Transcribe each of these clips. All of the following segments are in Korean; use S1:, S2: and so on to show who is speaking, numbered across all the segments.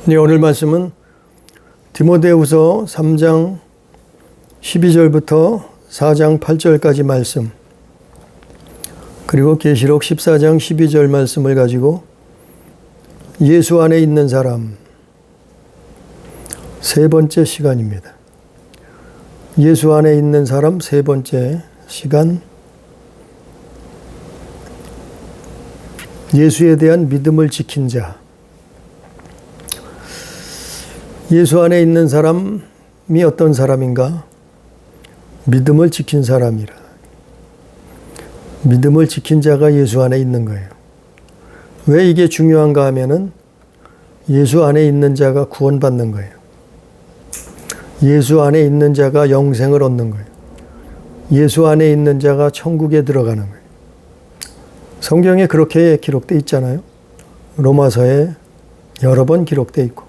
S1: 네, 오늘 말씀은 디모데후서 3장 12절부터 4장 8절까지 말씀, 그리고 계시록 14장 12절 말씀을 가지고 예수 안에 있는 사람 세 번째 시간입니다. 예수 안에 있는 사람 세 번째 시간, 예수에 대한 믿음을 지킨 자. 예수 안에 있는 사람이 어떤 사람인가? 믿음을 지킨 사람이라. 믿음을 지킨 자가 예수 안에 있는 거예요. 왜 이게 중요한가 하면은 예수 안에 있는 자가 구원받는 거예요. 예수 안에 있는 자가 영생을 얻는 거예요. 예수 안에 있는 자가 천국에 들어가는 거예요. 성경에 그렇게 기록되어 있잖아요. 로마서에 여러 번 기록되어 있고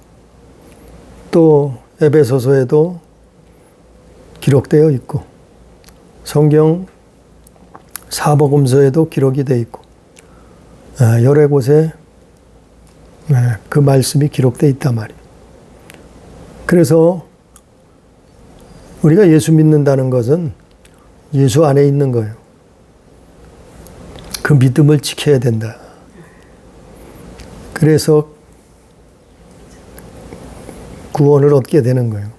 S1: 또 에베소서에도 기록되어 있고 성경 사복음서에도 기록이 되어 있고 여러 곳에 그 말씀이 기록되어 있단 말이에요. 그래서 우리가 예수 믿는다는 것은 예수 안에 있는 거예요. 그 믿음을 지켜야 된다. 그래서 구원을 얻게 되는 거예요.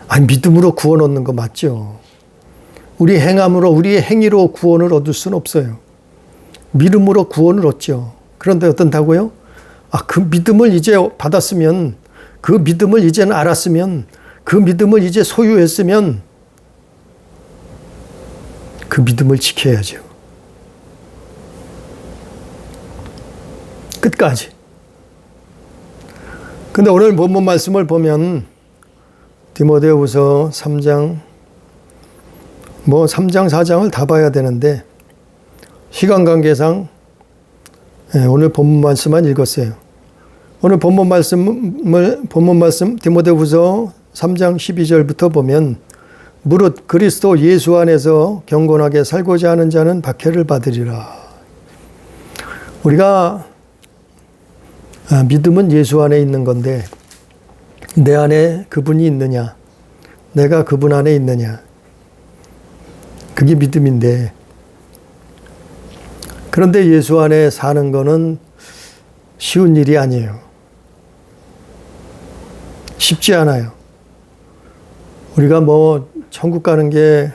S1: 아니, 믿음으로 구원 얻는 거 맞죠? 우리 행함으로, 우리의 행위로 구원을 얻을 수는 없어요. 믿음으로 구원을 얻죠. 그런데 어떤다고요? 그 믿음을 이제 받았으면, 그 믿음을 이제는 알았으면, 그 믿음을 이제 소유했으면 그 믿음을 지켜야죠. 끝까지. 근데 오늘 본문 말씀을 보면 디모데후서 3장 3장 4장을 다 봐야 되는데 시간 관계상 오늘 본문 말씀만 읽었어요. 오늘 본문 말씀 디모데후서 3장 12절부터 보면 무릇 그리스도 예수 안에서 경건하게 살고자 하는 자는 박해를 받으리라. 우리가 믿음은 예수 안에 있는 건데 내 안에 그분이 있느냐, 내가 그분 안에 있느냐, 그게 믿음인데, 그런데 예수 안에 사는 거는 쉬운 일이 아니에요. 쉽지 않아요. 우리가 천국 가는 게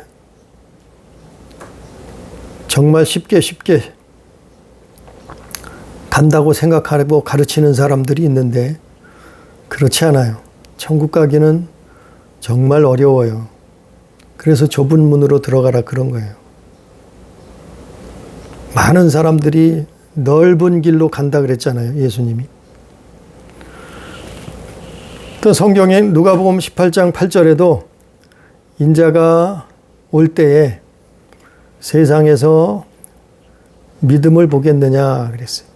S1: 정말 쉽게 간다고 생각하고 가르치는 사람들이 있는데 그렇지 않아요. 천국 가기는 정말 어려워요. 그래서 좁은 문으로 들어가라 그런 거예요. 많은 사람들이 넓은 길로 간다 그랬잖아요. 예수님이. 또 성경에 누가복음 18장 8절에도 인자가 올 때에 세상에서 믿음을 보겠느냐 그랬어요.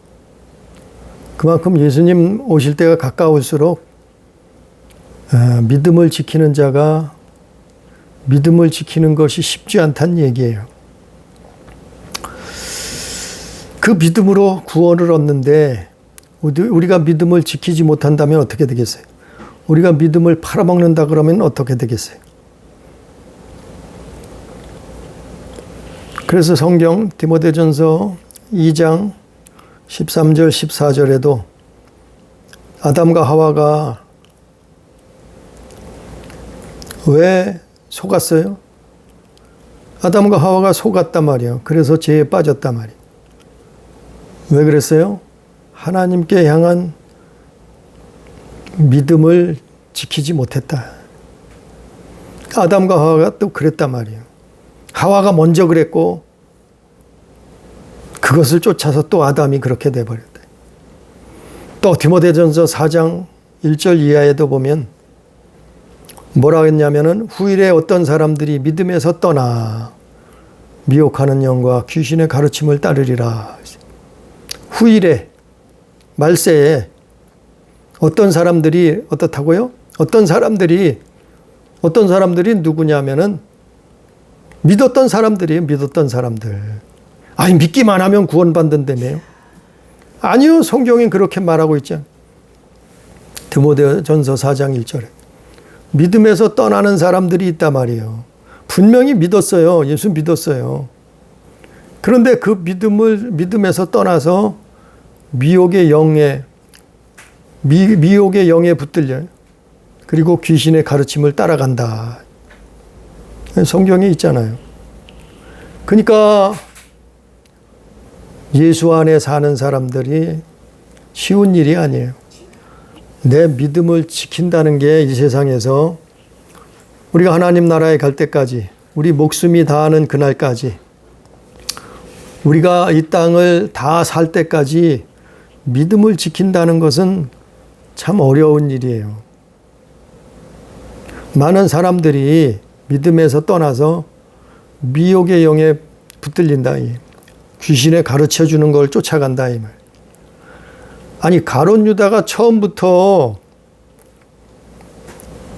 S1: 그만큼 예수님 오실 때가 가까울수록 믿음을 지키는 자가 믿음을 지키는 것이 쉽지 않다는 얘기예요. 그 믿음으로 구원을 얻는데 우리가 믿음을 지키지 못한다면 어떻게 되겠어요? 우리가 믿음을 팔아먹는다 그러면 어떻게 되겠어요? 그래서 성경 디모데전서 2장 13절 14절에도 아담과 하와가 왜 속았어요? 아담과 하와가 속았단 말이에요. 그래서 죄에 빠졌단 말이에요. 왜 그랬어요? 하나님께 향한 믿음을 지키지 못했다. 아담과 하와가 또 그랬단 말이에요. 하와가 먼저 그랬고 그것을 쫓아서 또 아담이 그렇게 돼버렸다. 또 디모데전서 4장 1절 이하에도 보면 뭐라 했냐면은 후일에 어떤 사람들이 믿음에서 떠나 미혹하는 영과 귀신의 가르침을 따르리라. 후일에 말세에 어떤 사람들이 어떻다고요? 어떤 사람들이 누구냐면은 믿었던 사람들이에요. 믿었던 사람들. 아니, 믿기만 하면 구원받는다며요? 아니요. 성경엔 그렇게 말하고 있죠. 디모데전서 4장 1절에. 믿음에서 떠나는 사람들이 있단 말이에요. 분명히 믿었어요. 예수 믿었어요. 그런데 그 믿음에서 떠나서 미혹의 영에 붙들려요. 그리고 귀신의 가르침을 따라간다. 성경에 있잖아요. 그러니까 예수 안에 사는 사람들이 쉬운 일이 아니에요. 내 믿음을 지킨다는 게 이 세상에서 우리가 하나님 나라에 갈 때까지, 우리 목숨이 다하는 그날까지, 우리가 이 땅을 다 살 때까지 믿음을 지킨다는 것은 참 어려운 일이에요. 많은 사람들이 믿음에서 떠나서 미혹의 영에 붙들린다. 귀신에 가르쳐 주는 걸 쫓아간다. 이 말. 아니, 가룟 유다가 처음부터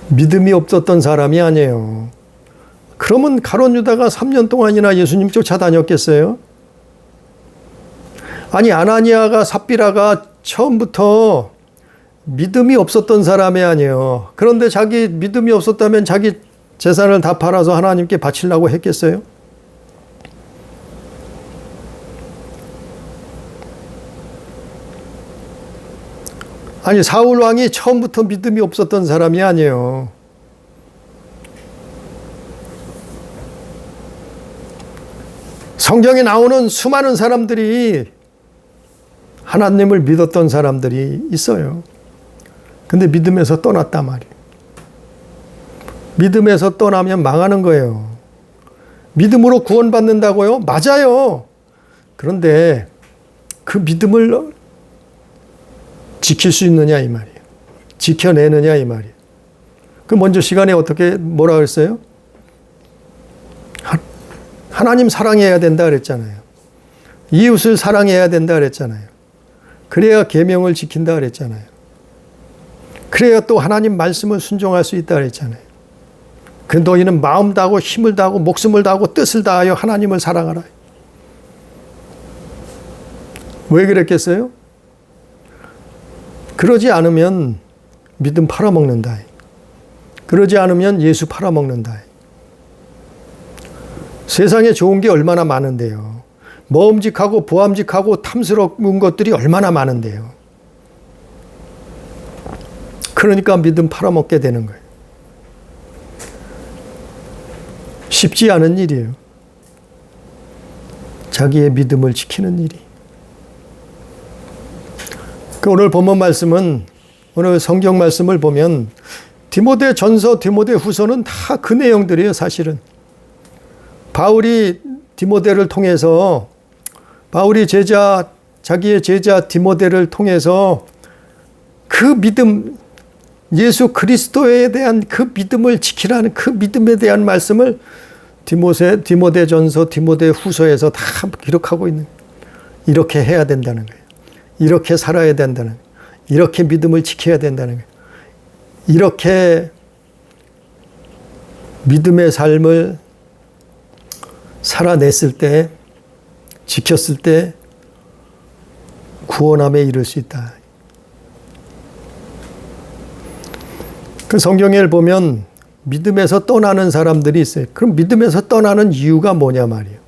S1: 믿음이 없었던 사람이 아니에요. 그러면 가룟 유다가 3년 동안이나 예수님 쫓아다녔겠어요? 아니, 아나니아가 삽비라가 처음부터 믿음이 없었던 사람이 아니에요. 그런데 자기 믿음이 없었다면 자기 재산을 다 팔아서 하나님께 바치려고 했겠어요? 아니, 사울 왕이 처음부터 믿음이 없었던 사람이 아니에요. 성경에 나오는 수많은 사람들이 하나님을 믿었던 사람들이 있어요. 근데 믿음에서 떠났단 말이에요. 믿음에서 떠나면 망하는 거예요. 믿음으로 구원받는다고요? 맞아요. 그런데 그 믿음을 지킬 수 있느냐 이 말이에요. 지켜내느냐 이 말이에요. 그 먼저 시간에 뭐라 그랬어요? 하나님 사랑해야 된다 그랬잖아요. 이웃을 사랑해야 된다 그랬잖아요. 그래야 계명을 지킨다 그랬잖아요. 그래야 또 하나님 말씀을 순종할 수 있다 그랬잖아요. 그 너희는 마음 다하고 힘을 다하고 목숨을 다하고 뜻을 다하여 하나님을 사랑하라. 왜 그랬겠어요? 그러지 않으면 믿음 팔아먹는다. 그러지 않으면 예수 팔아먹는다. 세상에 좋은 게 얼마나 많은데요. 먹음직하고 보암직하고 탐스러운 것들이 얼마나 많은데요. 그러니까 믿음 팔아먹게 되는 거예요. 쉽지 않은 일이에요. 자기의 믿음을 지키는 일이. 오늘 본문 말씀은, 오늘 성경 말씀을 보면 디모데 전서, 디모데 후서는 다 그 내용들이에요, 사실은. 바울이 디모데를 통해서, 바울이 자기의 제자 디모데를 통해서 그 믿음, 예수 그리스도에 대한 그 믿음을 지키라는 그 믿음에 대한 말씀을 디모데 전서, 디모데 후서에서 다 기록하고 있는, 이렇게 해야 된다는 거예요. 이렇게 살아야 된다는 거예요. 이렇게 믿음을 지켜야 된다는 거예요. 이렇게 믿음의 삶을 살아냈을 때, 지켰을 때 구원함에 이를 수 있다. 그 성경을 보면 믿음에서 떠나는 사람들이 있어요. 그럼 믿음에서 떠나는 이유가 뭐냐 말이에요.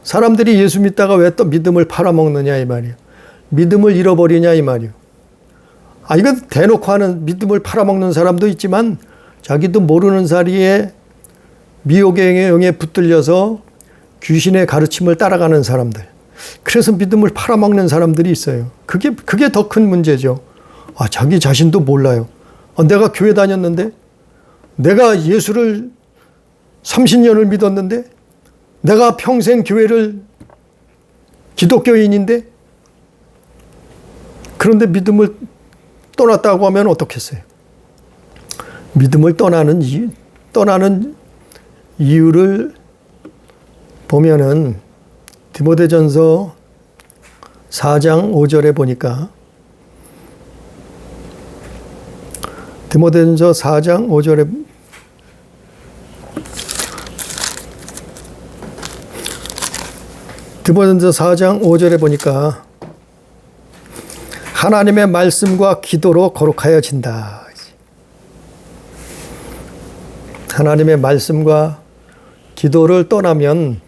S1: 사람들이 예수 믿다가 왜 또 믿음을 팔아먹느냐 이 말이에요. 믿음을 잃어버리냐 이 말이에요. 이건 대놓고 하는, 믿음을 팔아먹는 사람도 있지만 자기도 모르는 사이에 미혹의 영에 붙들려서 귀신의 가르침을 따라가는 사람들. 그래서 믿음을 팔아먹는 사람들이 있어요. 그게 더 큰 문제죠. 자기 자신도 몰라요. 내가 교회 다녔는데, 내가 예수를 30년을 믿었는데, 내가 평생 교회를 기독교인인데, 그런데 믿음을 떠났다고 하면 어떻겠어요? 믿음을 떠나는 이유를 보면은 디모데전서 4장 5절에 보니까, 디모데전서 4장 5절에 보니까 하나님의 말씀과 기도로 거룩하여진다. 하나님의 말씀과 기도를 떠나면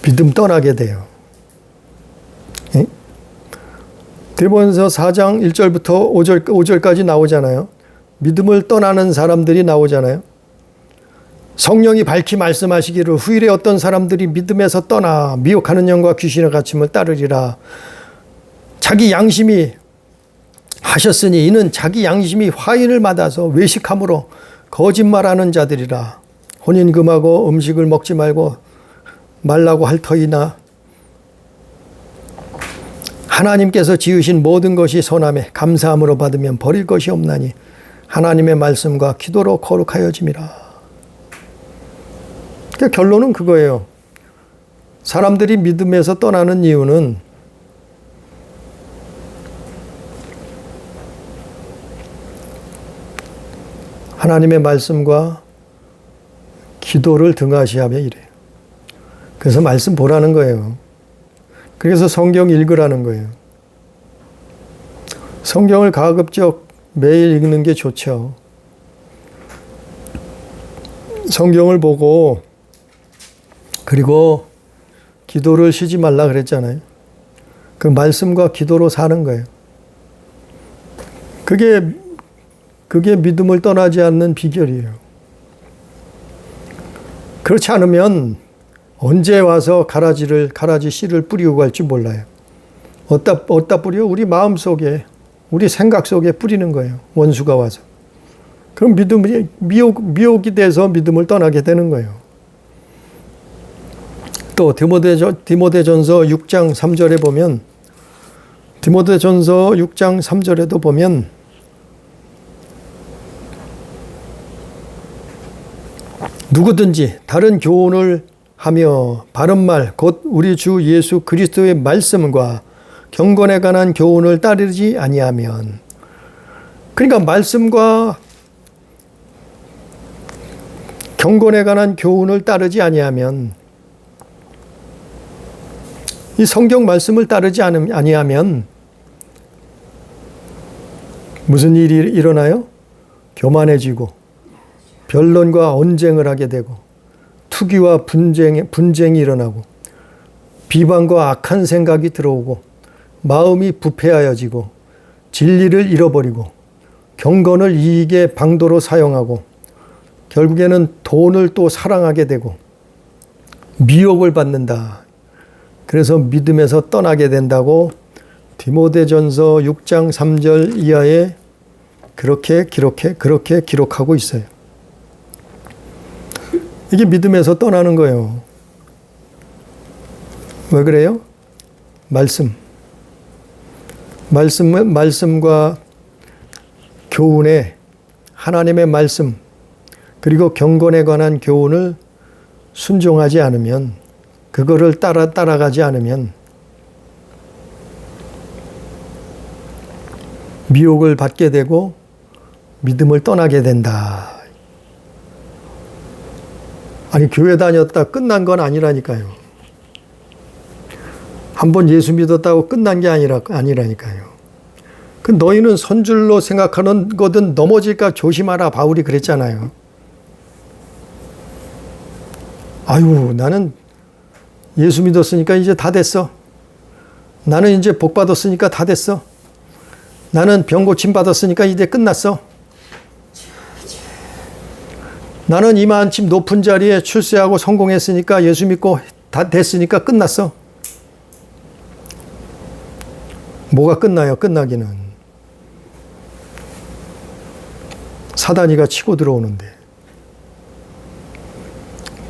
S1: 믿음 떠나게 돼요. 디모데전서 4장 1절부터 5절까지 나오잖아요. 믿음을 떠나는 사람들이 나오잖아요. 성령이 밝히 말씀하시기를 후일에 어떤 사람들이 믿음에서 떠나 미혹하는 영과 귀신의 가르침을 따르리라. 자기 양심이 하셨으니 이는 자기 양심이 화인을 받아서 외식함으로 거짓말하는 자들이라. 혼인 금하고 음식을 먹지 말라고 할 터이나 하나님께서 지으신 모든 것이 선함에 감사함으로 받으면 버릴 것이 없나니 하나님의 말씀과 기도로 거룩하여짐이라. 그러니까 결론은 그거예요. 사람들이 믿음에서 떠나는 이유는 하나님의 말씀과 기도를 등하시하며 이래요. 그래서 말씀 보라는 거예요. 그래서 성경 읽으라는 거예요. 성경을 가급적 매일 읽는 게 좋죠. 성경을 보고 그리고 기도를 쉬지 말라 그랬잖아요. 그 말씀과 기도로 사는 거예요. 그게 믿음을 떠나지 않는 비결이에요. 그렇지 않으면 언제 와서 가라지 씨를 뿌리고 갈지 몰라요. 어디다 뿌려? 우리 마음 속에, 우리 생각 속에 뿌리는 거예요. 원수가 와서. 그럼 미혹이 돼서 믿음을 떠나게 되는 거예요. 또 디모데전서 6장 3절에 보면 디모데전서 6장 3절에도 보면 누구든지 다른 교훈을 하며 바른 말 곧 우리 주 예수 그리스도의 말씀과 경건에 관한 교훈을 따르지 아니하면, 그러니까 말씀과 경건에 관한 교훈을 따르지 아니하면, 이 성경 말씀을 따르지 아니하면 무슨 일이 일어나요? 교만해지고 변론과 언쟁을 하게 되고 투기와 분쟁이 일어나고 비방과 악한 생각이 들어오고 마음이 부패하여지고 진리를 잃어버리고 경건을 이익의 방도로 사용하고 결국에는 돈을 또 사랑하게 되고 미혹을 받는다. 그래서 믿음에서 떠나게 된다고 디모데전서 6장 3절 이하에 그렇게 기록하고 있어요. 이게 믿음에서 떠나는 거예요. 왜 그래요? 말씀과 교훈에 하나님의 말씀 그리고 경건에 관한 교훈을 순종하지 않으면, 그거를 따라가지 않으면 미혹을 받게 되고 믿음을 떠나게 된다. 아니, 교회 다녔다 끝난 건 아니라니까요. 한번 예수 믿었다고 끝난 게 아니라니까요. 그 너희는 선줄로 생각하는 거든 넘어질까 조심하라, 바울이 그랬잖아요. 아유, 나는 예수 믿었으니까 이제 다 됐어. 나는 이제 복 받았으니까 다 됐어. 나는 병 고침 받았으니까 이제 끝났어. 나는 이만큼 높은 자리에 출세하고 성공했으니까 예수 믿고 다 됐으니까 끝났어. 뭐가 끝나요? 끝나기는. 사단이가 치고 들어오는데.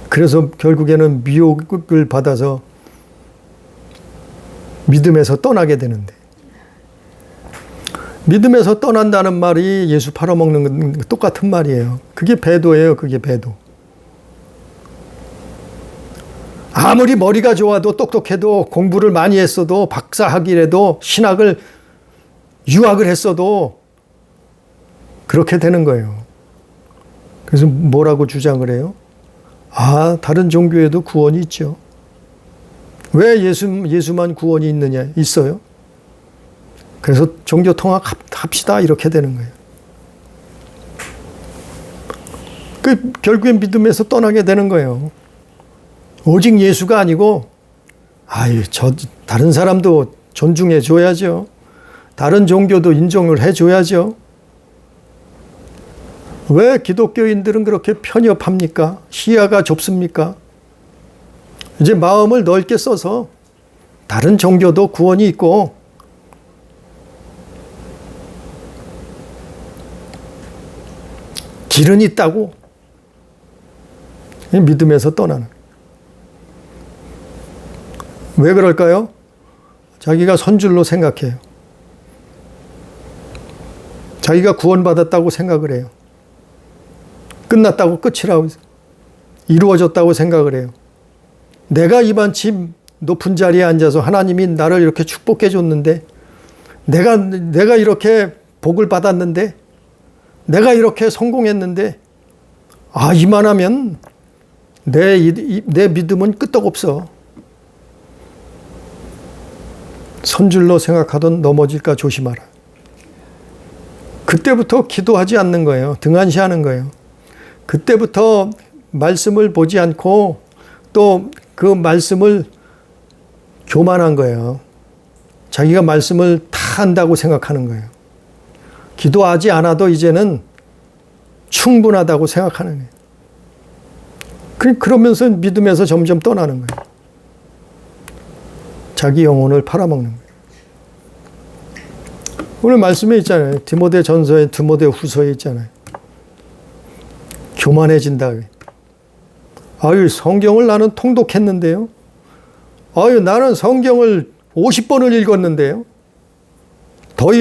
S1: 그래서 결국에는 미혹을 받아서 믿음에서 떠나게 되는데, 믿음에서 떠난다는 말이 예수 팔아먹는 건 똑같은 말이에요. 그게 배도예요. 그게 배도. 아무리 머리가 좋아도 똑똑해도 공부를 많이 했어도 박사학위라도 신학을 유학을 했어도 그렇게 되는 거예요. 그래서 뭐라고 주장을 해요? 아, 다른 종교에도 구원이 있죠. 왜 예수만 구원이 있어요? 그래서 종교 통합합시다 이렇게 되는 거예요. 결국엔 믿음에서 떠나게 되는 거예요. 오직 예수가 아니고 다른 사람도 존중해 줘야죠. 다른 종교도 인정을 해 줘야죠. 왜 기독교인들은 그렇게 편협합니까? 시야가 좁습니까? 이제 마음을 넓게 써서 다른 종교도 구원이 있고 길은 있다고 믿음에서 떠나는. 왜 그럴까요? 자기가 선줄로 생각해요. 자기가 구원받았다고 생각을 해요. 끝났다고 끝이라고 이루어졌다고 생각을 해요. 내가 이만큼 높은 자리에 앉아서 하나님이 나를 이렇게 축복해 줬는데 내가 이렇게 복을 받았는데 내가 이렇게 성공했는데 이만하면 내 믿음은 끄떡없어. 선줄로 생각하던 넘어질까 조심하라. 그때부터 기도하지 않는 거예요. 등한시하는 거예요. 그때부터 말씀을 보지 않고 또 그 말씀을 교만한 거예요. 자기가 말씀을 다 안다고 생각하는 거예요. 기도하지 않아도 이제는 충분하다고 생각하는 거예요. 그러면서 믿음에서 점점 떠나는 거예요. 자기 영혼을 팔아먹는 거예요. 오늘 말씀에 있잖아요. 디모데 전서에 디모데 후서에 있잖아요. 교만해진다. 성경을 나는 통독했는데요. 나는 성경을 50번을 읽었는데요. 더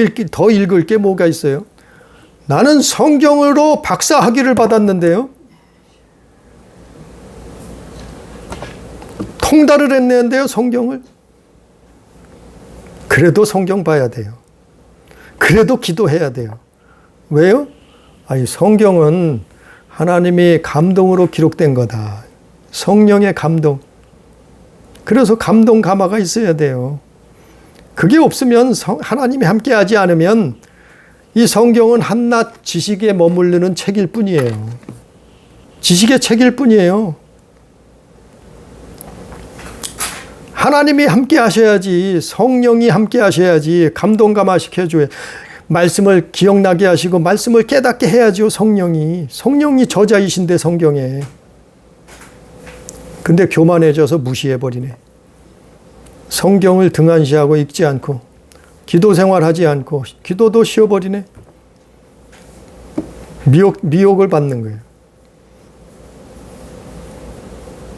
S1: 읽을 게 뭐가 있어요? 나는 성경으로 박사 학위를 받았는데요. 통달을 했는데요, 성경을. 그래도 성경 봐야 돼요. 그래도 기도해야 돼요. 왜요? 성경은 하나님의 감동으로 기록된 거다. 성령의 감동. 그래서 감동 감화가 있어야 돼요. 그게 없으면 하나님이 함께하지 않으면 이 성경은 한낱 지식에 머무르는 책일 뿐이에요. 지식의 책일 뿐이에요. 하나님이 함께 하셔야지, 성령이 함께 하셔야지, 감동 감화시켜줘야, 말씀을 기억나게 하시고 말씀을 깨닫게 해야죠. 성령이 저자이신데 성경에. 근데 교만해져서 무시해버리네. 성경을 등한시하고 읽지 않고 기도 생활하지 않고 기도도 쉬어버리네. 미혹을 받는 거예요.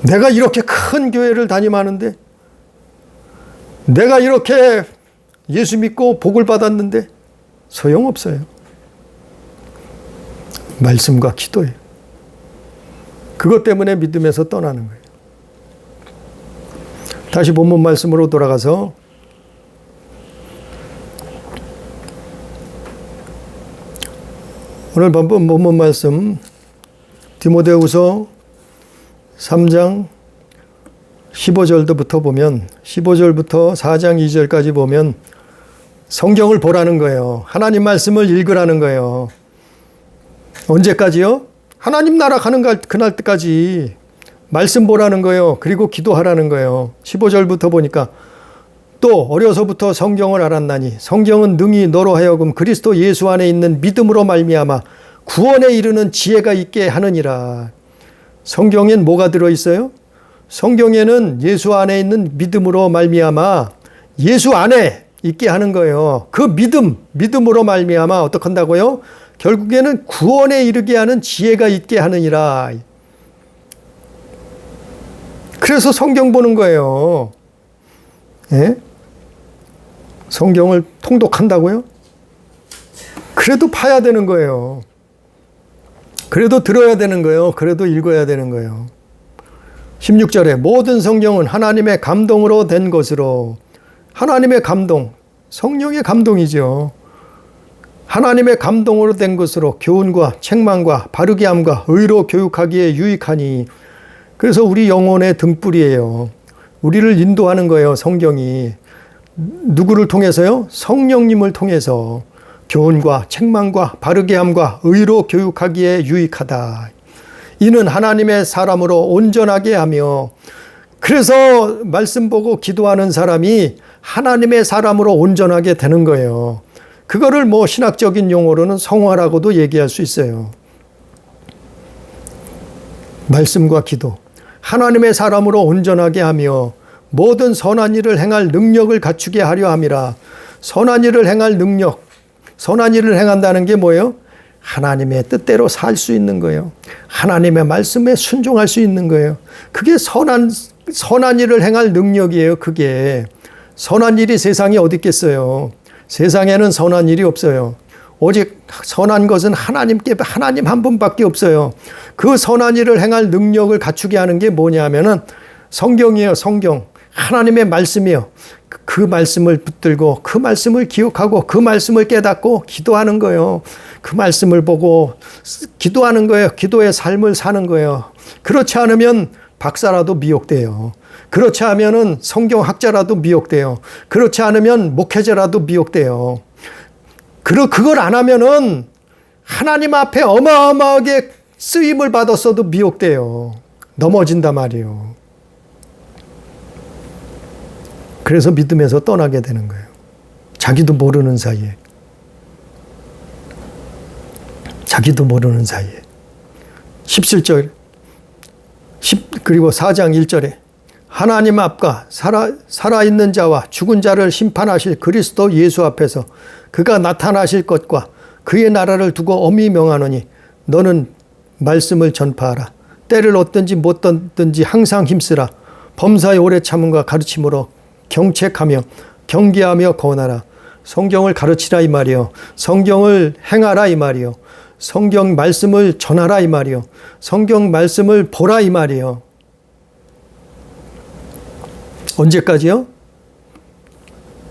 S1: 내가 이렇게 큰 교회를 다ним하는데 내가 이렇게 예수 믿고 복을 받았는데 소용없어요. 말씀과 기도예요. 그것 때문에 믿음에서 떠나는 거예요. 다시 본문 말씀으로 돌아가서 오늘 본문 말씀 디모데후서 3장 15절부터 보면 15절부터 4장 2절까지 보면 성경을 보라는 거예요. 하나님 말씀을 읽으라는 거예요. 언제까지요? 하나님 나라 가는 그날까지 말씀 보라는 거예요. 그리고 기도하라는 거예요. 15절부터 보니까 또 어려서부터 성경을 알았나니 성경은 능히 너로 하여금 그리스도 예수 안에 있는 믿음으로 말미암아 구원에 이르는 지혜가 있게 하느니라. 성경엔 뭐가 들어있어요? 성경에는 예수 안에 있는 믿음으로 말미암아 예수 안에 있게 하는 거예요. 그 믿음으로 말미암아 어떻게 한다고요? 결국에는 구원에 이르게 하는 지혜가 있게 하느니라. 그래서 성경 보는 거예요. 예? 성경을 통독한다고요? 그래도 파야 되는 거예요. 그래도 들어야 되는 거예요. 그래도 읽어야 되는 거예요. 16절에 모든 성경은 하나님의 감동으로 된 것으로, 하나님의 감동, 성령의 감동이죠. 하나님의 감동으로 된 것으로 교훈과 책망과 바르게 함과 의로 교육하기에 유익하니. 그래서 우리 영혼의 등불이에요. 우리를 인도하는 거예요, 성경이. 누구를 통해서요? 성령님을 통해서 교훈과 책망과 바르게 함과 의로 교육하기에 유익하다. 이는 하나님의 사람으로 온전하게 하며, 그래서 말씀 보고 기도하는 사람이 하나님의 사람으로 온전하게 되는 거예요. 그거를 뭐 신학적인 용어로는 성화라고도 얘기할 수 있어요. 말씀과 기도. 하나님의 사람으로 온전하게 하며 모든 선한 일을 행할 능력을 갖추게 하려 함이라. 선한 일을 행할 능력. 선한 일을 행한다는 게 뭐예요? 하나님의 뜻대로 살 수 있는 거예요. 하나님의 말씀에 순종할 수 있는 거예요. 그게 선한 일을 행할 능력이에요. 그게. 선한 일이 세상에 어디 있겠어요? 세상에는 선한 일이 없어요. 오직 선한 것은 하나님 한 분밖에 없어요. 그 선한 일을 행할 능력을 갖추게 하는 게 뭐냐 하면은 성경이에요. 성경. 하나님의 말씀이에요. 그 말씀을 붙들고 그 말씀을 기억하고 그 말씀을 깨닫고 기도하는 거예요. 그 말씀을 보고 기도하는 거예요. 기도의 삶을 사는 거예요. 그렇지 않으면 박사라도 미혹돼요. 그렇지 않으면 성경학자라도 미혹돼요. 그렇지 않으면 목회자라도 미혹돼요. 그걸 안 하면은 하나님 앞에 어마어마하게 쓰임을 받았어도 미혹돼요. 넘어진단 말이에요. 그래서 믿음에서 떠나게 되는 거예요. 자기도 모르는 사이에. 자기도 모르는 사이에. 17절, 그리고 4장 1절에 하나님 앞과 살아있는 자와 죽은 자를 심판하실 그리스도 예수 앞에서 그가 나타나실 것과 그의 나라를 두고 엄히 명하노니 너는 말씀을 전파하라. 때를 얻든지 못 얻든지 항상 힘쓰라. 범사의 오래 참음과 가르침으로 경책하며 경계하며 권하라. 성경을 가르치라 이 말이요. 성경을 행하라 이 말이요. 성경 말씀을 전하라 이 말이요. 성경 말씀을 보라 이 말이요. 언제까지요?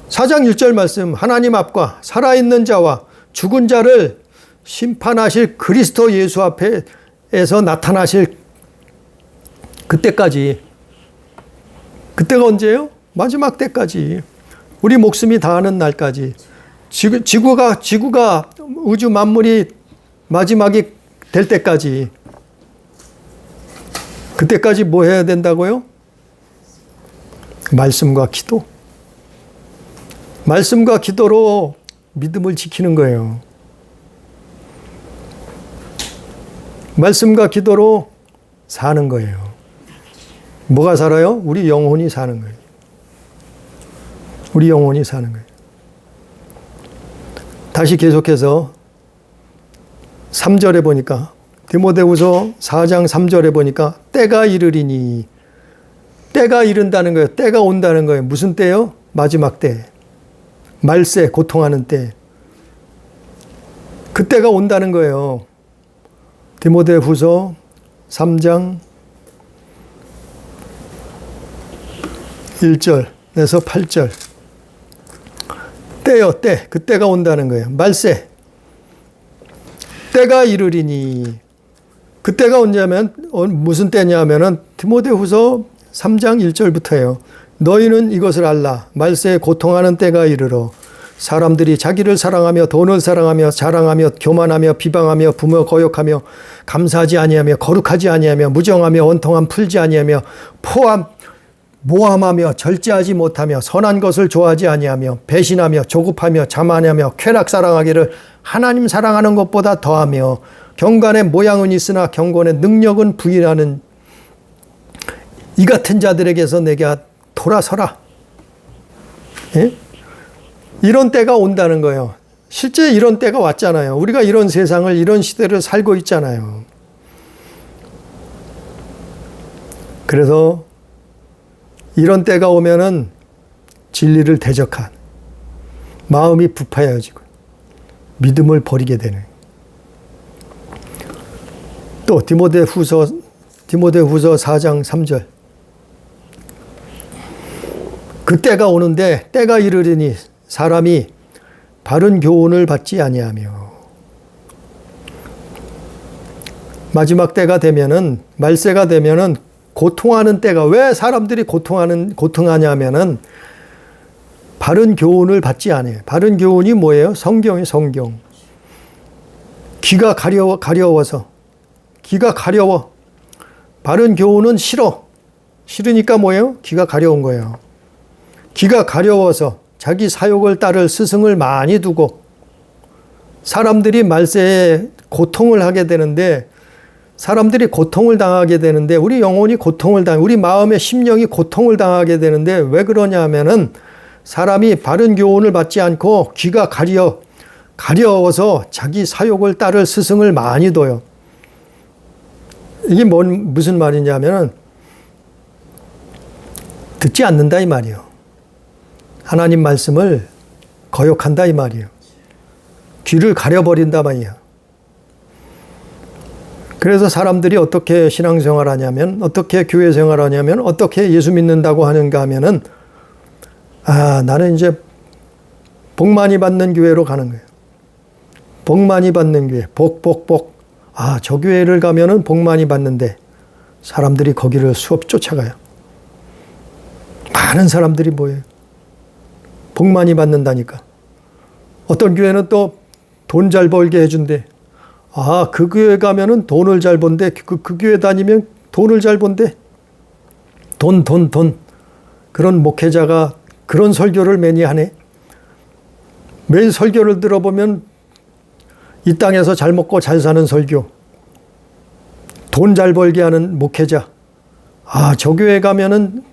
S1: 4장 1절 말씀, 하나님 앞과 살아있는 자와 죽은 자를 심판하실 그리스도 예수 앞에서 나타나실 그때까지. 그때가 언제예요? 마지막 때까지. 우리 목숨이 다하는 날까지. 지구가 우주 만물이 마지막이 될 때까지. 그때까지 뭐 해야 된다고요? 말씀과 기도. 말씀과 기도로 믿음을 지키는 거예요. 말씀과 기도로 사는 거예요. 뭐가 살아요? 우리 영혼이 사는 거예요. 우리 영혼이 사는 거예요. 다시 계속해서 3절에 보니까, 디모데후서 4장 3절에 보니까 때가 이르리니, 때가 이른다는 거예요. 때가 온다는 거예요. 무슨 때요? 마지막 때. 말세, 고통하는 때. 그 때가 온다는 거예요. 디모데후서 3장 1절에서 8절. 때요, 때. 그 때가 온다는 거예요. 말세. 때가 이르리니. 그 때가 언제냐면, 무슨 때냐면은 디모데후서 3장 1절부터예요. 너희는 이것을 알라. 말세에 고통하는 때가 이르러 사람들이 자기를 사랑하며 돈을 사랑하며 자랑하며 교만하며 비방하며 부모 거역하며 감사하지 아니하며 거룩하지 아니하며 무정하며 원통함 풀지 아니하며 모함하며 절제하지 못하며 선한 것을 좋아하지 아니하며 배신하며 조급하며 자만하며 쾌락 사랑하기를 하나님 사랑하는 것보다 더하며 경건의 모양은 있으나 경건의 능력은 부인하는 이 같은 자들에게서 내게 돌아서라. 예? 이런 때가 온다는 거예요. 실제 이런 때가 왔잖아요. 우리가 이런 세상을, 이런 시대를 살고 있잖아요. 그래서 이런 때가 오면은 진리를 대적한 마음이 부패해지고 믿음을 버리게 되는. 또 디모데후서 4장 3절. 그 때가 오는데 때가 이르리니 사람이 바른 교훈을 받지 아니하며. 마지막 때가 되면은, 말세가 되면은 고통하는 때가, 왜 사람들이 고통하냐면은 바른 교훈을 받지 않아요. 바른 교훈이 뭐예요? 성경이 성경. 귀가 가려워서. 귀가 가려워. 바른 교훈은 싫어. 싫으니까 뭐예요? 귀가 가려운 거예요. 귀가 가려워서 자기 사욕을 따를 스승을 많이 두고 사람들이 말세에 고통을 하게 되는데 사람들이 고통을 당하게 되는데 우리 영혼이 우리 마음의 심령이 고통을 당하게 되는데 왜 그러냐 하면은 사람이 바른 교훈을 받지 않고 귀가 가려워서 자기 사욕을 따를 스승을 많이 둬요. 이게 무슨 말이냐면은 듣지 않는다 이 말이에요. 하나님 말씀을 거역한다 이 말이에요. 귀를 가려버린다 말이에요. 그래서 사람들이 어떻게 신앙생활 하냐면, 어떻게 교회 생활 하냐면, 어떻게 예수 믿는다고 하는가 하면은, 나는 이제 복 많이 받는 교회로 가는 거예요. 복 많이 받는 교회. 복. 저 교회를 가면은 복 많이 받는데, 사람들이 거기를 수없이 쫓아가요. 많은 사람들이 모여요. 복 많이 받는다니까. 어떤 교회는 또 돈 잘 벌게 해준대. 그 교회 가면은 돈을 잘 번대. 그 교회 다니면 돈을 잘 번대. 돈. 그런 목회자가 그런 설교를 매니 하네. 매일 설교를 들어보면 이 땅에서 잘 먹고 잘 사는 설교. 돈 잘 벌게 하는 목회자. 저 교회 가면은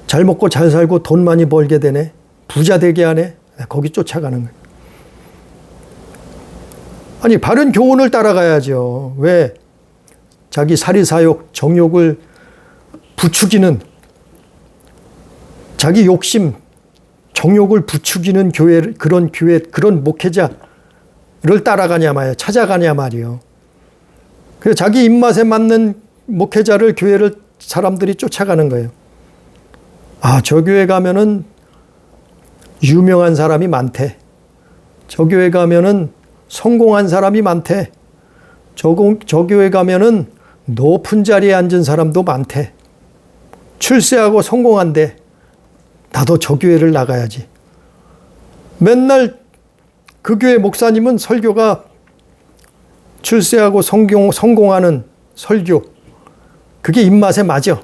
S1: 잘 먹고 잘 살고 돈 많이 벌게 되네. 부자 되게 하네. 거기 쫓아가는 거예요. 아니, 바른 교훈을 따라가야죠. 왜? 자기 사리사욕, 정욕을 부추기는, 자기 욕심, 정욕을 부추기는 그런 목회자를 따라가냐 말이에요. 찾아가냐 말이에요. 그래서 자기 입맛에 맞는 목회자를, 교회를 사람들이 쫓아가는 거예요. 저 교회 가면은 유명한 사람이 많대. 저 교회 가면은 성공한 사람이 많대. 저 교회 가면은 높은 자리에 앉은 사람도 많대. 출세하고 성공한대. 나도 저 교회를 나가야지. 맨날 그 교회 목사님은 설교가 출세하고 성공하는 설교. 그게 입맛에 맞아.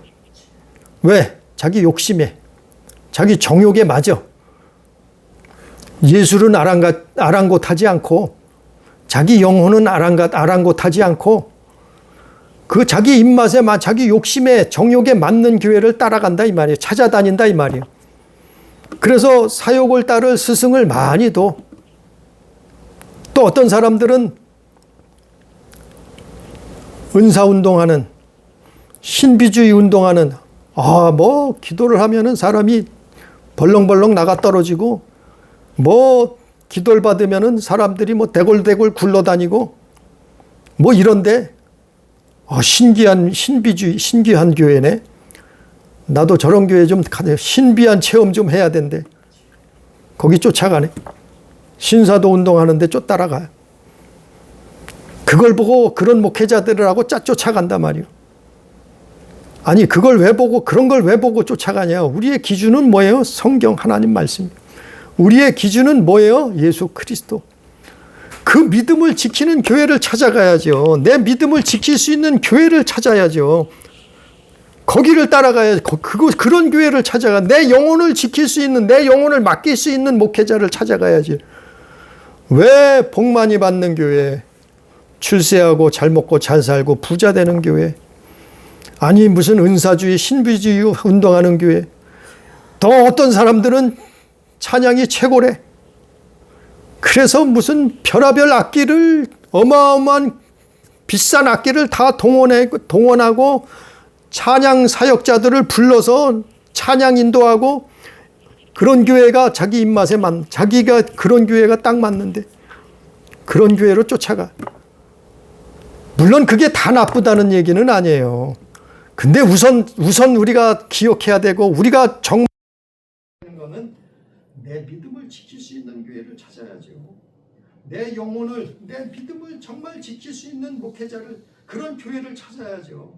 S1: 왜? 자기 욕심에, 자기 정욕에 맞아. 예술은 아랑곳하지 않고 자기 영혼은 아랑곳하지 않고 그 자기 입맛에 자기 욕심에 정욕에 맞는 교회를 따라간다 이 말이에요. 찾아다닌다 이 말이에요. 그래서 사욕을 따를 스승을 많이 둬. 또 어떤 사람들은 은사운동하는, 신비주의 운동하는, 기도를 하면은 사람이 벌렁벌렁 나가 떨어지고, 기도를 받으면은 사람들이 대골대골 굴러다니고, 이런데, 신기한 교회네. 나도 저런 교회 좀 신비한 체험 좀 해야 된대. 거기 쫓아가네. 신사도 운동하는데 따라가요. 그걸 보고 그런 목회자들하고 쫓아간단 말이에요. 아니, 그걸 왜 보고, 그런 걸 왜 보고 쫓아가냐. 우리의 기준은 뭐예요? 성경 하나님 말씀. 우리의 기준은 뭐예요? 예수 그리스도. 그 믿음을 지키는 교회를 찾아가야죠. 내 믿음을 지킬 수 있는 교회를 찾아야죠. 거기를 따라가야지. 그런 교회를 찾아가. 내 영혼을 지킬 수 있는, 내 영혼을 맡길 수 있는 목회자를 찾아가야지. 왜 복 많이 받는 교회, 출세하고 잘 먹고 잘 살고 부자 되는 교회, 아니 무슨 은사주의, 신비주의 운동하는 교회, 더 어떤 사람들은 찬양이 최고래. 그래서 무슨 별하별 악기를, 어마어마한 비싼 악기를 다 동원하고 찬양 사역자들을 불러서 찬양 인도하고, 그런 교회가 자기 입맛에 자기가 그런 교회가 딱 맞는데 그런 교회로 쫓아가. 물론 그게 다 나쁘다는 얘기는 아니에요. 근데 우선 우리가 기억해야 되고, 우리가 정말 거는 내 믿음을 지킬 수 있는 교회를 찾아야죠. 내 영혼을, 내 믿음을 정말 지킬 수 있는 목회자를, 그런 교회를 찾아야죠.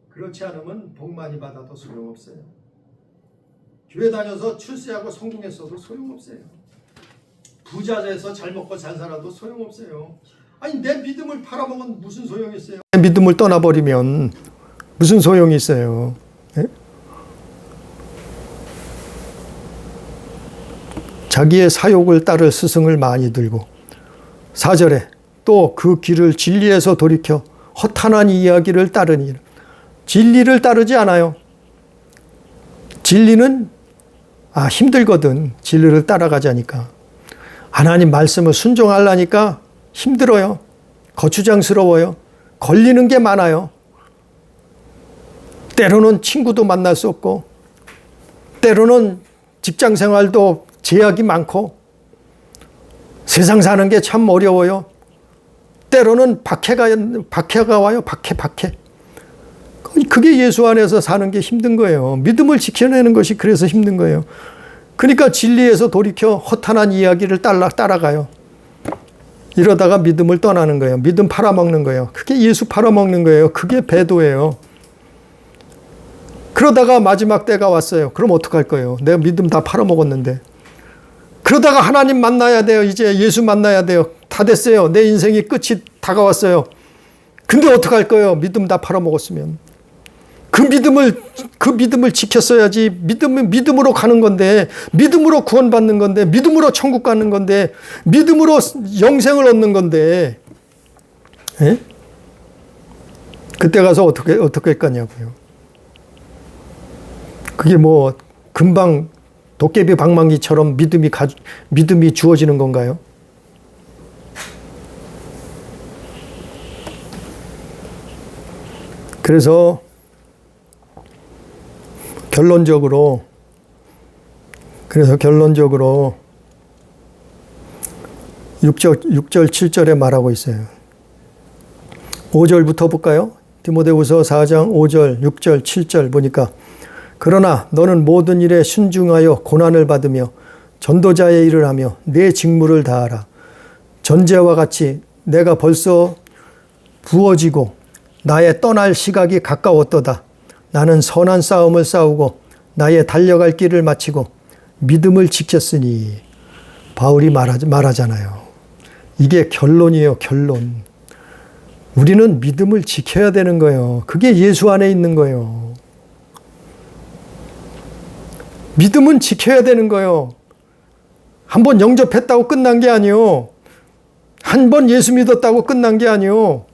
S1: 그렇지 않으면 복 많이 받아도 소용없어요. 교회 다녀서 출세하고 성공했어도 소용없어요. 부자 돼서 잘 먹고 잘 살아도 소용없어요. 아니 내 믿음을 팔아먹은 무슨 소용이 있어요? 내 믿음을 떠나버리면 무슨 소용이 있어요? 예? 자기의 사욕을 따를 스승을 많이 들고 4절에 또 그 길을 진리에서 돌이켜 허탄한 이야기를 따르니 진리를 따르지 않아요. 진리는 힘들거든. 진리를 따라가자니까. 하나님 말씀을 순종하려니까 힘들어요. 거추장스러워요. 걸리는 게 많아요. 때로는 친구도 만날 수 없고 때로는 직장 생활도 제약이 많고 세상 사는 게 참 어려워요. 때로는 박해가 와요. 박해. 그게 예수 안에서 사는 게 힘든 거예요. 믿음을 지켜내는 것이 그래서 힘든 거예요. 그러니까 진리에서 돌이켜 허탄한 이야기를 따라가요. 이러다가 믿음을 떠나는 거예요. 믿음 팔아먹는 거예요. 그게 예수 팔아먹는 거예요. 그게 배도예요. 그러다가 마지막 때가 왔어요. 그럼 어떡할 거예요? 내가 믿음 다 팔아먹었는데. 그러다가 하나님 만나야 돼요. 이제 예수 만나야 돼요. 다 됐어요. 내 인생이 끝이 다가왔어요. 근데 어떡할 거예요? 믿음 다 팔아먹었으면. 그 믿음을 지켰어야지. 믿음으로 가는 건데, 믿음으로 구원받는 건데, 믿음으로 천국 가는 건데, 믿음으로 영생을 얻는 건데, 예? 그때 가서 어떻게 할 거냐고요. 그게 뭐, 금방 도깨비 방망이처럼 믿음이 주어지는 건가요? 그래서 결론적으로 6절, 7절에 말하고 있어요. 5절부터 볼까요? 디모데후서 4장 5절, 6절, 7절 보니까 그러나 너는 모든 일에 순중하여 고난을 받으며 전도자의 일을 하며 내 직무를 다하라. 전제와 같이 내가 벌써 부어지고 나의 떠날 시각이 가까웠도다. 나는 선한 싸움을 싸우고 나의 달려갈 길을 마치고 믿음을 지켰으니 바울이 말하잖아요. 이게 결론이에요. 결론. 우리는 믿음을 지켜야 되는 거예요. 그게 예수 안에 있는 거예요. 믿음은 지켜야 되는 거예요. 한번 영접했다고 끝난 게 아니요. 한 번 예수 믿었다고 끝난 게 아니요.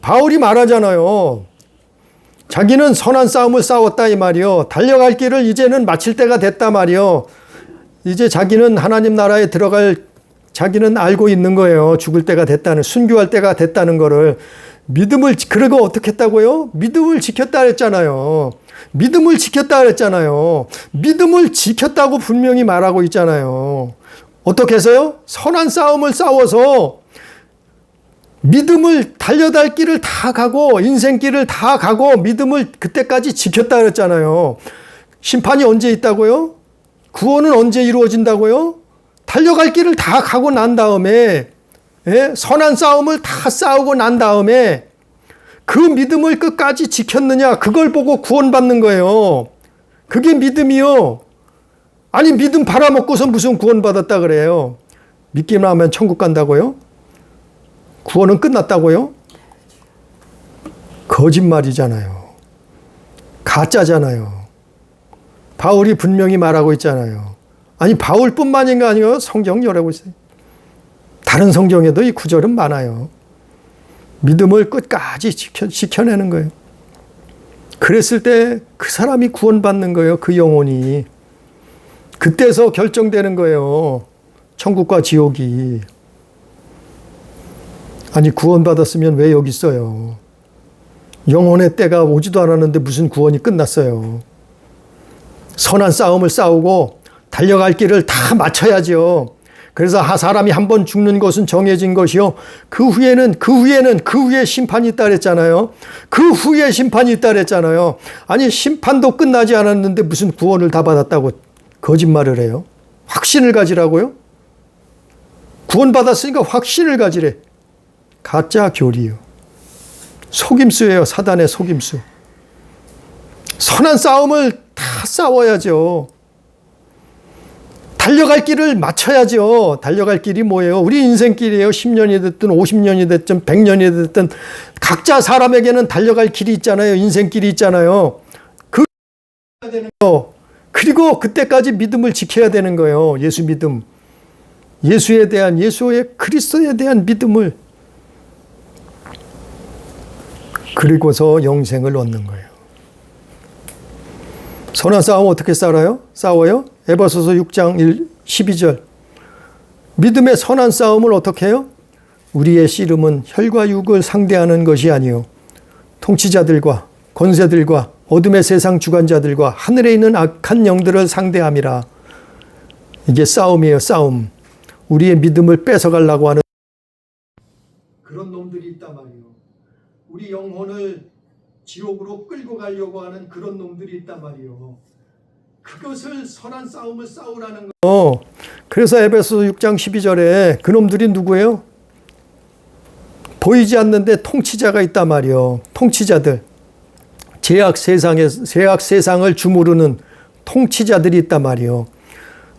S1: 바울이 말하잖아요. 자기는 선한 싸움을 싸웠다 이 말이요. 달려갈 길을 이제는 마칠 때가 됐다 말이요. 이제 자기는 하나님 나라에 들어갈 자기는 알고 있는 거예요. 죽을 때가 됐다는, 순교할 때가 됐다는 거를. 그러고 어떻게 했다고요? 믿음을 지켰다 그랬잖아요. 믿음을 지켰다 그랬잖아요. 믿음을 지켰다고 분명히 말하고 있잖아요. 어떻게 해서요? 선한 싸움을 싸워서 믿음을 달려갈 길을 다 가고 인생길을 다 가고 믿음을 그때까지 지켰다 그랬잖아요. 심판이 언제 있다고요? 구원은 언제 이루어진다고요? 달려갈 길을 다 가고 난 다음에, 선한 싸움을 다 싸우고 난 다음에 그 믿음을 끝까지 지켰느냐, 그걸 보고 구원받는 거예요. 그게 믿음이요. 아니 믿음 팔아먹고서 무슨 구원받았다 그래요? 믿기만 하면 천국 간다고요? 구원은 끝났다고요? 거짓말이잖아요. 가짜잖아요. 바울이 분명히 말하고 있잖아요. 아니 바울뿐만인가 아니요. 성경 열어보고 있어요. 다른 성경에도 이 구절은 많아요. 믿음을 끝까지 지켜내는 거예요. 그랬을 때 그 사람이 구원받는 거예요. 그 영혼이. 그때서 결정되는 거예요. 천국과 지옥이. 아니 구원받았으면 왜 여기 있어요? 영혼의 때가 오지도 않았는데 무슨 구원이 끝났어요? 선한 싸움을 싸우고 달려갈 길을 다 마쳐야죠. 그래서 사람이 한 번 죽는 것은 정해진 것이요. 그 후에 심판이 있다 그랬잖아요. 그 후에 심판이 있다 그랬잖아요. 아니 심판도 끝나지 않았는데 무슨 구원을 다 받았다고 거짓말을 해요. 확신을 가지라고요? 구원받았으니까 확신을 가지래. 가짜 교리요. 속임수예요. 사단의 속임수. 선한 싸움을 다 싸워야죠. 달려갈 길을 맞춰야죠. 달려갈 길이 뭐예요? 우리 인생길이에요. 10년이 됐든 50년이 됐든 100년이 됐든 각자 사람에게는 달려갈 길이 있잖아요. 인생길이 있잖아요. 그 해야 되는 거. 그리고 그때까지 믿음을 지켜야 되는 거예요. 예수 믿음. 예수에 대한 예수의 그리스도에 대한 믿음을 그리고서 영생을 얻는 거예요. 선한 싸움 어떻게 싸워요? 에베소서 6장 12절. 믿음의 선한 싸움을 어떻게 해요? 우리의 씨름은 혈과 육을 상대하는 것이 아니요 통치자들과 권세들과 어둠의 세상 주관자들과 하늘에 있는 악한 영들을 상대함이라. 이게 싸움이에요. 싸움. 우리의 믿음을 뺏어가려고 하는 그런 놈들이 있단 말이에요. 우리 영혼을 지옥으로 끌고 가려고 하는 그런 놈들이 있단 말이에요. 그것을 선한 싸움을 싸우라는 거예요. 그래서 에베소 6장 12절에 그놈들이 누구예요? 보이지 않는데 통치자가 있단 말이에요. 통치자들. 죄악 세상을 주무르는 통치자들이 있단 말이에요.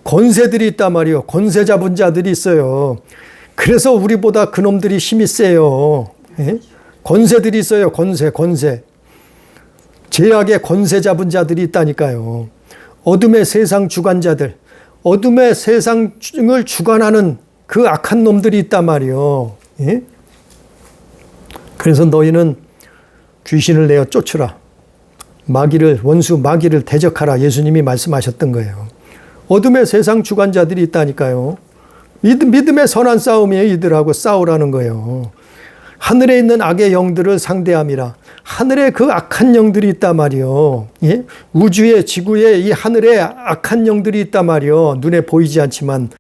S1: 권세들이 있단 말이에요. 권세 잡은 자들이 있어요. 그래서 우리보다 그놈들이 힘이 세요. 예? 권세들이 있어요. 권세. 죄악의 권세 잡은 자들이 있다니까요. 어둠의 세상 주관자들, 어둠의 세상을 주관하는 그 악한 놈들이 있단 말이에요. 예? 그래서 너희는 귀신을 내어 쫓으라. 원수 마귀를 대적하라. 예수님이 말씀하셨던 거예요. 어둠의 세상 주관자들이 있다니까요. 믿음의 선한 싸움이에요. 이들하고 싸우라는 거예요. 하늘에 있는 악의 영들을 상대함이라. 하늘에 그 악한 영들이 있단 말이요. 예? 우주에 지구에 이 하늘에 악한 영들이 있단 말이요. 눈에 보이지 않지만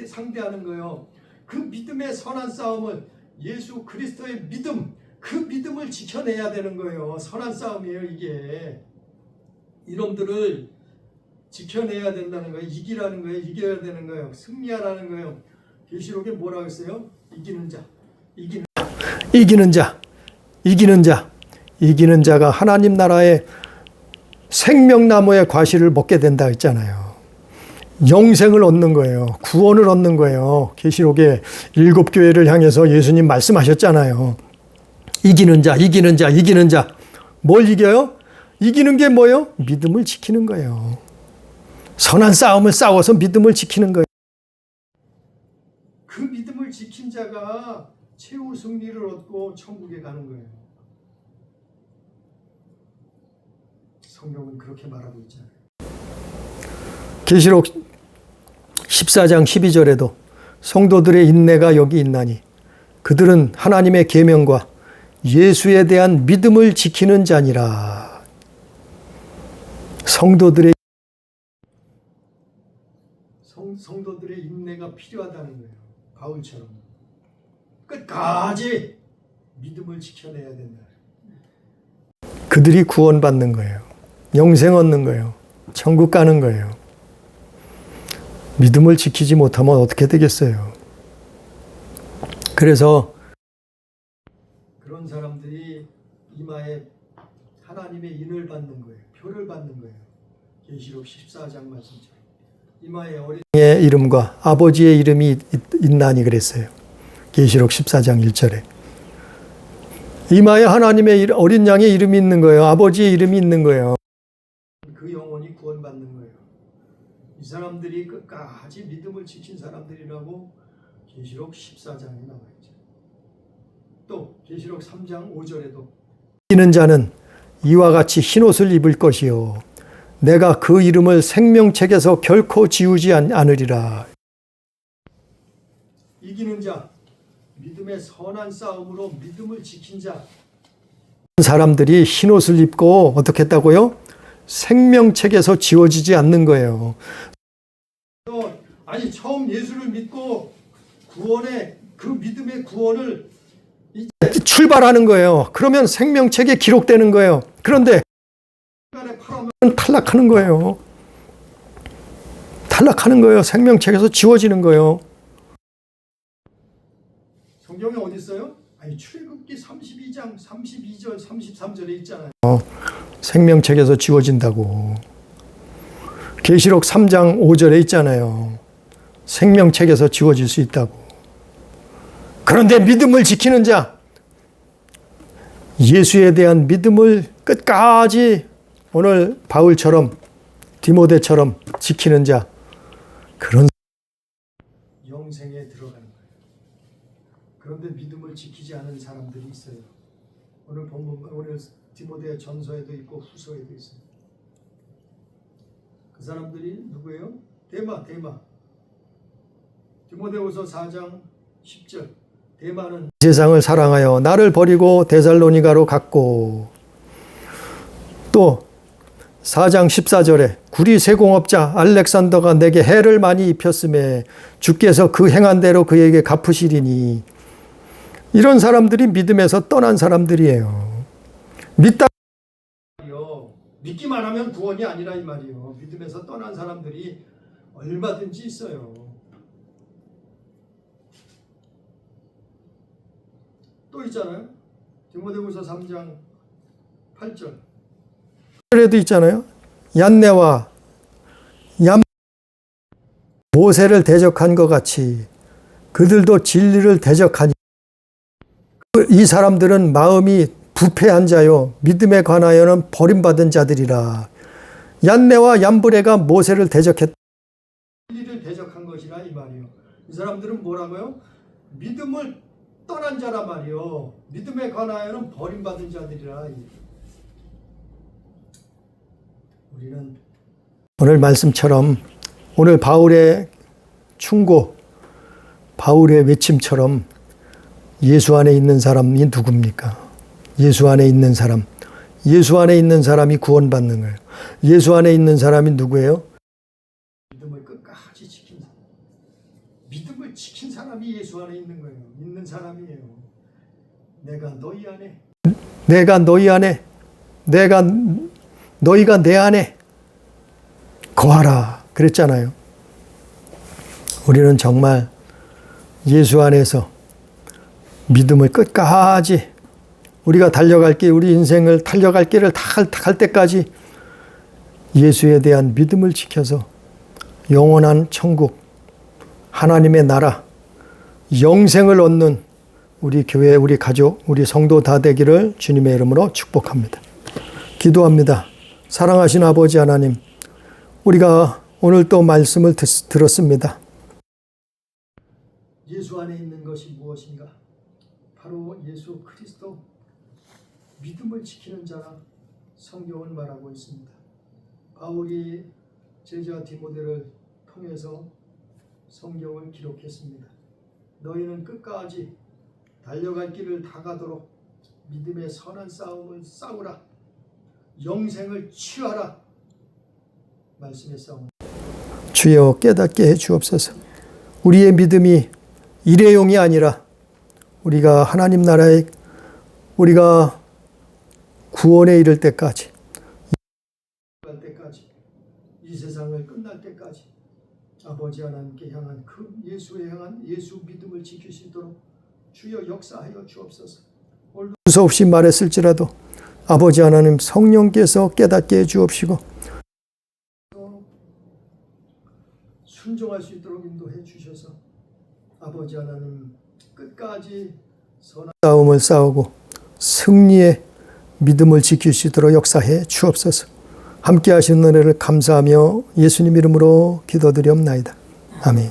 S1: 상대하는 거예요. 그 믿음의 선한 싸움을 예수 그리스도의 믿음, 그 믿음을 지켜내야 되는 거예요. 선한 싸움이에요. 이게 이놈들을 지켜내야 된다는 거예요. 이기라는 거예요. 이겨야 되는 거예요. 승리하라는 거예요. 계시록에 뭐라고 했어요? 이기는 자가 하나님 나라의 생명나무의 과실을 먹게 된다 했잖아요. 영생을 얻는 거예요. 구원을 얻는 거예요. 계시록에 7교회를 향해서 예수님 말씀하셨잖아요. 이기는 자. 뭘 이겨요? 이기는 게 뭐예요? 믿음을 지키는 거예요. 선한 싸움을 싸워서 믿음을 지키는 거예요. 그 믿음을 지킨 자가 최후 승리를 얻고 천국에 가는 거예요. 성경은 그렇게 말하고 있잖아요. 계시록 14장 12절에도 성도들의 인내가 여기 있나니 그들은 하나님의 계명과 예수에 대한 믿음을 지키는 자니라. 성도들의 인내가 필요하다는 거예요. 바울처럼 끝까지 믿음을 지켜내야 된다. 그들이 구원받는 거예요. 영생 얻는 거예요. 천국 가는 거예요. 믿음을 지키지 못하면 어떻게 되겠어요? 그래서 그런 사람들이 이마에 하나님의 인을 받는 거예요. 표를 받는 거예요. 계시록 14장 말씀처럼. 이마에 어린이의 이름과 아버지의 이름이 있나니 그랬어요. 계시록 14장 1절에. 이마에 하나님의 어린 양의 이름이 있는 거예요. 아버지의 이름이 있는 거예요. 그 영혼이 구원받는 거예요. 이 사람들이 끝까지 믿음을 지킨 사람들이라고 계시록 14장에 나와 있죠. 또 계시록 3장 5절에도 이기는 자는 이와 같이 흰옷을 입을 것이요 내가 그 이름을 생명책에서 결코 지우지 않으리라. 이기는 자, 믿음의 선한 싸움으로 믿음을 지킨 자. 사람들이 흰옷을 입고 어떻게 했다고요? 생명책에서 지워지지 않는 거예요. 아니 처음 예수를 믿고 구원의 그 믿음의 구원을 출발하는 거예요. 그러면 생명책에 기록되는 거예요. 그런데 탈락하는 거예요. 생명책에서 지워지는 거예요. 성경에 어디 있어요? 아니 출애굽기 32장 32절 33절에 있잖아요. 생명책에서 지워진다고. 계시록 3장 5절에 있잖아요. 생명책에서 지워질 수 있다고. 그런데 믿음을 지키는 자, 예수에 대한 믿음을 끝까지 오늘 바울처럼 디모데처럼 지키는 자, 그런 영생에 들어가는 거예요. 그런데 믿음을 지키지 않은 사람들이 있어요. 오늘 본문, 오늘 디모데 전서에도 있고 후서에도 있어요. 그 사람들이 누구예요? 데마. 디모데후서 4장 10절. 데마는 세상을 사랑하여 나를 버리고 데살로니가로 갔고, 또 4장 14절에 구리 세공업자 알렉산더가 내게 해를 많이 입혔음에 주께서 그 행한 대로 그에게 갚으시리니. 이런 사람들이 믿음에서 떠난 사람들이에요. 믿기만 하면 구원이 아니라 이 말이에요. 믿음에서 떠난 사람들이 얼마든지 있어요. 또 있잖아요. 디모데후서 3장 8절. 그래도 있잖아요. 얀네와 얌 모세를 대적한 것 같이 그들도 진리를 대적하니. 이 사람들은 마음이 부패한 자요 믿음에 관하여는 버림받은 자들이라. 얀네와 얌브레가 모세를 대적했다. 진리를 대적한 것이라 이 말이요. 이 사람들은 뭐라고요? 믿음을 떠난 자라 말이요. 믿음에 관하여는 버림받은 자들이라. 우리는 오늘 말씀처럼, 오늘 바울의 충고, 바울의 외침처럼 예수 안에 있는 사람이 누굽니까? 예수 안에 있는 사람. 예수 안에 있는 사람이 구원받는 거예요. 예수 안에 있는 사람이 누구예요? 믿음을 끝까지 지킨 사람. 믿음을 지킨 사람이 예수 안에 있는 거예요. 있는 사람이에요. 내가 너희 안에, 너희가 내 안에 거하라 그랬잖아요. 우리는 정말 예수 안에서 믿음을 끝까지 우리가 달려갈 길, 우리 인생을 달려갈 길을 다 갈 때까지 예수에 대한 믿음을 지켜서 영원한 천국, 하나님의 나라, 영생을 얻는 우리 교회, 우리 가족, 우리 성도 다 되기를 주님의 이름으로 축복합니다. 기도합니다. 사랑하신 아버지 하나님, 우리가 오늘 또 말씀을 들었습니다. 예수 안에 있는 것이 무엇인가? 바로 예수 그리스도, 믿음을 지키는 자라 성경은 말하고 있습니다. 바울이 제자 디모데를 통해서 성경을 기록했습니다. 너희는 끝까지 달려갈 길을 다 가도록 믿음의 선한 싸움을 싸우라. 영생을 취하라. 말씀의 싸움. 주여 깨닫게 해 주옵소서. 우리의 믿음이 일회용이 아니라 우리가 하나님 나라에, 우리가 구원에 이를 때까지, 이 세상을 끝날 때까지 아버지 하나님께 향한 그 예수에 향한 예수 믿음을 지킬 수 있도록 주여 역사하여 주옵소서. 두서없이 말했을지라도 아버지 하나님 성령께서 깨닫게 해 주옵시고 순종할 수 있도록 인도해 주셔서 아버지 하나님 끝까지 선한 싸움을 싸우고 승리의 믿음을 지킬 수 있도록 역사해 주옵소서. 함께 하시는 은혜를 감사하며 예수님 이름으로 기도드리옵나이다. 아멘.